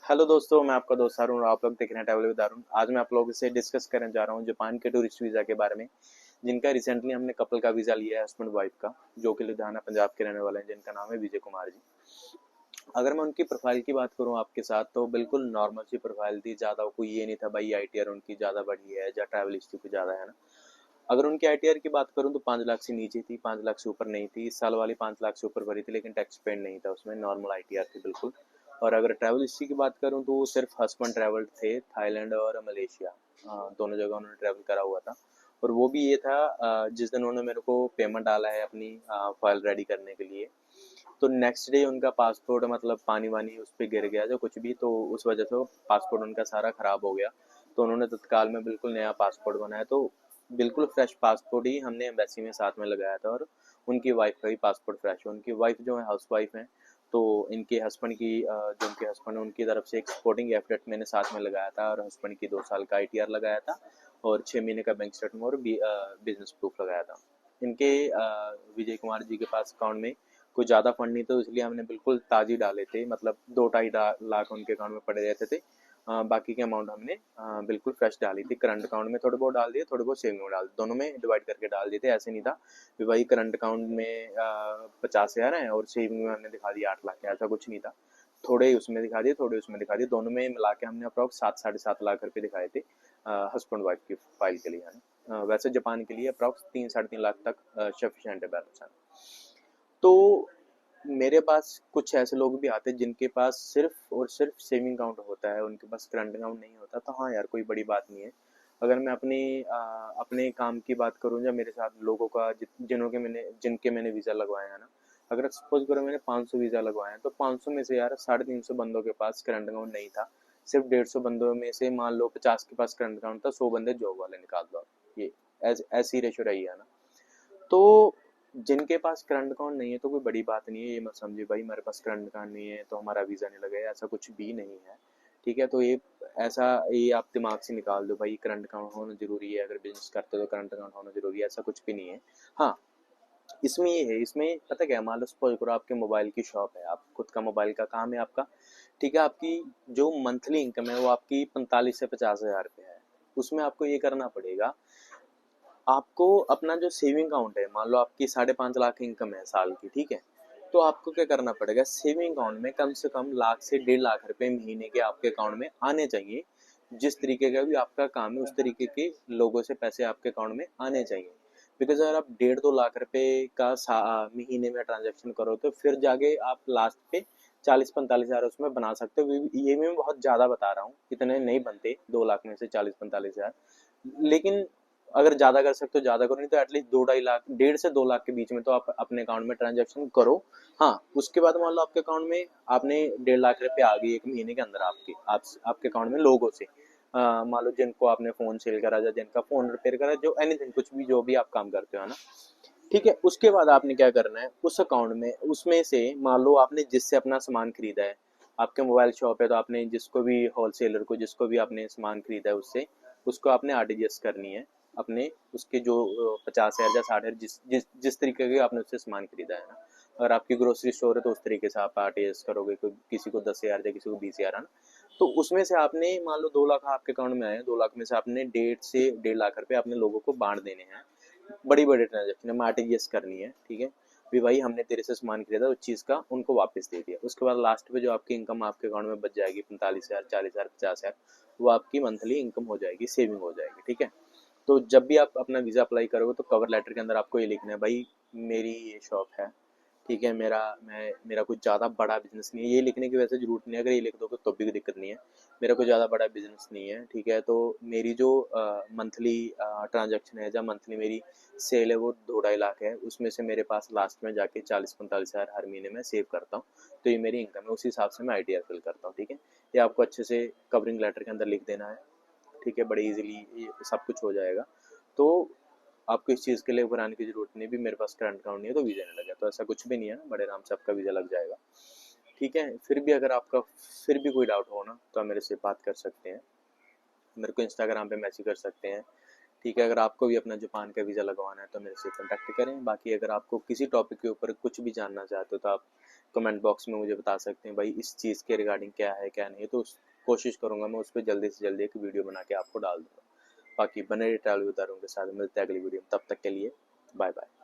Hello दोस्तों, मैं आपका दोस्त अरुण और आप लोग देख रहे हैं ट्रैवल विद अरुण। आज मैं आप लोगों से डिस्कस करने जा रहा हूँ जापान के टूरिस्ट वीज़ा के बारे में, जिनका रिसेंटली हमने कपल का वीज़ा लिया है, हस्बैंड वाइफ का, जो कि लुधियाना पंजाब के रहने वाले हैं, जिनका नाम है विजय कुमार जी। अगर मैं उनकी प्रोफाइल की बात करूँ आपके साथ, तो बिल्कुल नॉर्मल सी प्रोफाइल थी। ज़्यादा कोई ये नहीं था भाई आईटीआर उनकी ज़्यादा बढ़ी है या ट्रैवल हिस्ट्री कुछ ज़्यादा है ना। अगर उनकी आईटीआर की बात करूँ तो 5 लाख से नीचे थी, 5 लाख से ऊपर नहीं थी। इस साल वाली 5 लाख से ऊपर भरी थी, लेकिन टैक्स पेड नहीं था उसमें, नॉर्मल आईटीआर थी बिल्कुल। और अगर ट्रैवल हिस्ट्री की बात करूँ तो वो सिर्फ हस्बैंड ट्रैवल थे, थाईलैंड और मलेशिया, दोनों जगह उन्होंने ट्रैवल करा हुआ था। और वो भी ये था, जिस दिन उन्होंने मेरे को पेमेंट डाला है अपनी फाइल रेडी करने के लिए, तो नेक्स्ट डे उनका पासपोर्ट मतलब पानी वानी उस पर गिर गया जो कुछ भी, तो उस वजह से वो पासपोर्ट उनका सारा खराब हो गया। तो उन्होंने तत्काल में बिल्कुल नया पासपोर्ट बनाया, तो बिल्कुल फ्रेश पासपोर्ट ही हमने एम्बेसी में साथ में लगाया था। और उनकी वाइफ का भी पासपोर्ट फ्रेश है। उनकी वाइफ जो है हाउस वाइफ है, तो इनके हस्बैंड की जो उनके हस्बैंड है उनकी तरफ से एक सपोर्टिंग एफिडेविट मैंने साथ में लगाया था, और हस्बैंड की 2 साल का आईटीआर लगाया था, और 6 महीने का बैंक स्टेटमेंट और बिजनेस प्रूफ लगाया था। इनके विजय कुमार जी के पास अकाउंट में कुछ ज़्यादा फंड नहीं, तो इसलिए हमने बिल्कुल ताज़ी डाले थे, मतलब 2-2.5 लाख उनके अकाउंट में पड़े रहते थे। बाकी के अमाउंट हमने बिल्कुल फ्रेश डाली थी। करंट अकाउंट में थोड़े बहुत डाल दिए, थोड़े बहुत सेविंग में डाल दिए, दोनों में डिवाइड करके डाल दिए थे। ऐसे नहीं था कि भाई करंट अकाउंट में 50,000 है और सेविंग में हमने दिखा दिया 8 लाख है, ऐसा कुछ नहीं था। थोड़े ही उसमें दिखा दिए, थोड़े उसमें दिखा दिए, दोनों में मिला के हमने अप्रॉक्स 7-7.5 लाख रुपए दिखाए थे हस्बैंड वाइफ की फाइल के लिए वैसे जापान के लिए अप्रॉक्स 3-3.5 लाख तक सफिशियंट है बैलेंस। तो मेरे पास कुछ ऐसे लोग भी आते हैं जिनके पास सिर्फ और सिर्फ सेविंग अकाउंट होता है, उनके पास करंट अकाउंट नहीं होता। तो हाँ यार, कोई बड़ी बात नहीं है। अगर मैं अपने काम की बात करूँ, या मेरे साथ लोगों का जिनके मैंने वीज़ा लगवाया है ना, अगर सपोज करो मैंने 500 वीज़ा लगवाए हैं, तो 500 में से यार 350 बंदों के पास करंट अकाउंट नहीं था। सिर्फ 150 बंदों में से मान लो 50 के पास करंट अकाउंट था, 100 बंदे जॉब वाले निकाल दो आप। ये ऐसी रेशो रही है ना। तो जिनके पास करंट अकाउंट नहीं है तो कोई बड़ी बात नहीं है, ये मत समझिए भाई हमारे पास करंट अकाउंट नहीं है तो हमारा वीज़ा नहीं लगेगा, ऐसा कुछ भी नहीं है। ठीक है, तो ये आप दिमाग से निकाल दो भाई, करंट अकाउंट होना जरूरी है, अगर बिजनेस करते हो तो करंट अकाउंट होना जरूरी है, ऐसा कुछ भी नहीं है। हाँ, इसमें ये है, इसमें पता क्या है, मान लो सपोज करो आपके मोबाइल की शॉप है, आप खुद का मोबाइल का काम है आपका। ठीक है, आपकी जो मंथली इनकम है वो आपकी 45 से 50 हज़ार रुपये है। उसमें आपको ये करना पड़ेगा, आपको अपना जो सेविंग अकाउंट है, मान लो आपकी 5.5 लाख इनकम है साल की, ठीक है, तो आपको क्या करना पड़ेगा, सेविंग अकाउंट में कम से कम लाख से 1.5 लाख रुपए महीने के आपके अकाउंट में आने चाहिए। जिस तरीके का भी आपका काम है उस तरीके के लोगों से पैसे आपके अकाउंट में आने चाहिए। बिकॉज अगर आप 1.5-2 लाख रुपए का महीने में ट्रांजेक्शन करो, तो फिर जाके आप लास्ट पे 40-45 हज़ार उसमें बना सकते हो। ये मैं बहुत ज़्यादा बता रहा हूँ, इतने नहीं बनते 2 लाख में से 40-45 हज़ार। लेकिन अगर ज़्यादा कर सकते हो ज़्यादा करो, नहीं तो एटलीस्ट 2-2.5 लाख, 1.5 से 2 लाख के बीच में तो आप अपने अकाउंट में ट्रांजेक्शन करो। हाँ, उसके बाद मान लो आपके अकाउंट में आपने 1.5 लाख रुपए आ गई एक महीने के अंदर आपके अकाउंट में लोगों से, मान लो जिनको आपने फ़ोन सेल करा, या जिनका फ़ोन रिपेयर करा, जो एनीथिंग कुछ भी जो भी आप काम करते हो है ना। ठीक है, उसके बाद आपने क्या करना है, उस अकाउंट में उसमें से मान लो आपने जिससे अपना सामान खरीदा है, आपके मोबाइल शॉप है तो आपने जिसको भी होलसेलर को, जिसको भी आपने सामान खरीदा है उससे, उसको आपने आरटीजीएस करनी है अपने, उसके जो 50 हज़ार या 60 हज़ार जिस तरीके के आपने उससे सामान खरीदा है ना। अगर आपकी ग्रोसरी स्टोर है तो उस तरीके से आप आरटीजीएस करोगे, किसी को 10 हज़ार या किसी को 20 हज़ार है ना। तो उसमें से आपने मान लो 2 लाख आपके अकाउंट में आए, 2 लाख में से आपने 1.5 से 1.5 लाख रुपए अपने लोगों को बांट देने हैं। बड़ी बड़ी ट्रांजेक्शन में आरटीजीएस करनी है, ठीक है। भी भाई हमने तेरे से सामान खरीदा, उस चीज़ का उनको वापस दे दिया। उसके बाद लास्ट पे जो आपकी इनकम आपके अकाउंट में बच जाएगी, 45 हज़ार, 40 हज़ार, 50 हज़ार, वो आपकी मंथली इनकम हो जाएगी, सेविंग हो जाएगी। ठीक है, तो जब भी आप अपना वीज़ा अप्लाई करोगे तो कवर लेटर के अंदर आपको ये लिखना है, भाई मेरी ये शॉप है, ठीक है, मेरा कुछ ज़्यादा बड़ा बिजनेस नहीं है। ये लिखने की वैसे ज़रूरत नहीं है, अगर ये लिख दोगे तो भी कोई दिक्कत नहीं है। मेरा कोई ज़्यादा बड़ा बिजनेस नहीं है, ठीक है, तो मेरी जो मंथली ट्रांजैक्शन है, या मंथली मेरी सेल है, वो 2-2.5 लाख है। उसमें से मेरे पास लास्ट में जाके 40-45 हज़ार हर महीने में सेव करता हूँ, तो ये मेरी इनकम है, उस हिसाब से मैं आईटीआर फिल करता हूँ। ठीक है, ये आपको अच्छे से कवरिंग लेटर के अंदर लिख देना है। ठीक है, बड़े इजीली ये सब कुछ हो जाएगा। तो आपको इस चीज़ के लिए घबराने की ज़रूरत नहीं, भी मेरे पास करंट अकाउंट नहीं है तो वीज़ा नहीं लगा, तो ऐसा कुछ भी नहीं है ना, बड़े आराम से आपका वीज़ा लग जाएगा। ठीक है, फिर भी अगर आपका फिर भी कोई डाउट हो ना, तो आप मेरे से बात कर सकते हैं, मेरे को इंस्टाग्राम पे मैसेज कर सकते हैं। ठीक है, अगर आपको भी अपना जापान का वीज़ा लगवाना है तो मेरे से कॉन्टैक्ट करें। बाकी अगर आपको किसी टॉपिक के ऊपर कुछ भी जानना चाहते हो तो आप कमेंट बॉक्स में मुझे बता सकते हैं भाई इस चीज़ के रिगार्डिंग क्या है क्या नहीं है, तो कोशिश करूँगा मैं उस पर जल्दी से जल्दी एक वीडियो बना के आपको डाल दूँगा। बाकी बने रहिए ट्रैवल विद अरुण के साथ, मिलते हैं अगली वीडियो में, तब तक के लिए बाय बाय।